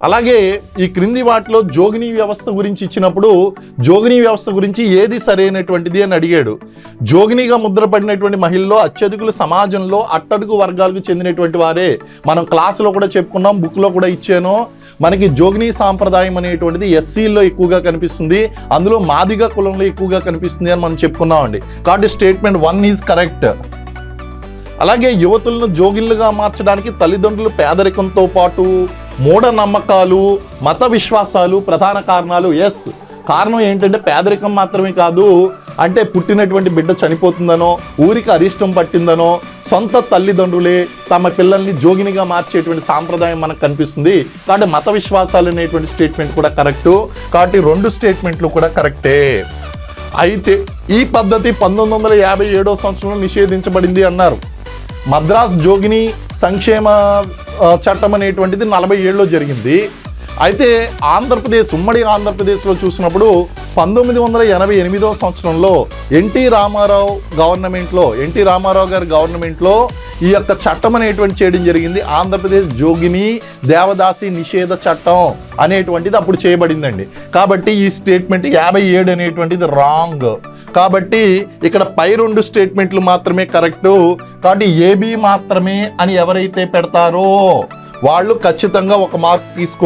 అలాగే ఈ క్రింది వాటిలో జోగిని వ్యవస్థ గురించి ఇచ్చినప్పుడు జోగిని వ్యవస్థ గురించి ఏది సరైనటువంటిది అని అడిగాడు. జోగినిగా ముద్రపడినటువంటి మహిళల్లో అత్యధికులు సమాజంలో అట్టడుగు వర్గాలకు చెందినటువంటి వారే. మనం క్లాసులో కూడా చెప్పుకున్నాం, బుక్లో కూడా ఇచ్చాను. మనకి జోగిని సాంప్రదాయం అనేటువంటిది ఎస్సీల్లో ఎక్కువగా కనిపిస్తుంది, అందులో మాదిగ కులంలో ఎక్కువగా కనిపిస్తుంది అని మనం చెప్పుకున్నామండి. కాబట్టి స్టేట్మెంట్ 1 ఈజ్ కరెక్ట్. అలాగే యువతులను జోగిన్లుగా మార్చడానికి తల్లిదండ్రులు పేదరికంతో పాటు మూఢనమ్మకాలు, మత విశ్వాసాలు ప్రధాన కారణాలు. ఎస్, కారణం ఏంటంటే పేదరికం మాత్రమే కాదు, అంటే పుట్టినటువంటి బిడ్డ చనిపోతుందనో, ఊరికి అరిష్టం పట్టిందనో, సొంత తల్లిదండ్రులే తమ పిల్లల్ని జోగినిగా మార్చేటువంటి సాంప్రదాయం మనకు కనిపిస్తుంది. కాబట్టి మత విశ్వాసాలు అనేటువంటి స్టేట్మెంట్ కూడా కరెక్టు. కాబట్టి 2 స్టేట్మెంట్లు కూడా కరెక్టే. అయితే ఈ పద్ధతి 1957 సంవత్సరంలో నిషేధించబడింది అన్నారు. మద్రాస్ జోగిని సంక్షేమ చట్టం అనేటువంటిది 47లో జరిగింది. అయితే ఆంధ్రప్రదేశ్, ఉమ్మడి ఆంధ్రప్రదేశ్లో చూసినప్పుడు 1988 సంవత్సరంలో ఎన్టీ రామారావు గారి గవర్నమెంట్లో ఈ యొక్క చట్టం అనేటువంటి చేయడం జరిగింది. ఆంధ్రప్రదేశ్ జోగిని దేవదాసి నిషేధ చట్టం అనేటువంటిది అప్పుడు చేయబడిందండి. కాబట్టి ఈ స్టేట్మెంట్ 57 అనేటువంటిది రాంగ్. కాబట్టి ఇక్కడ పై 2 స్టేట్మెంట్లు మాత్రమే కరెక్టు. కాబట్టి ఏబి మాత్రమే అని ఎవరైతే పెడతారో వాళ్ళు ఖచ్చితంగా 1 మార్క్ తీసుకుంటారు.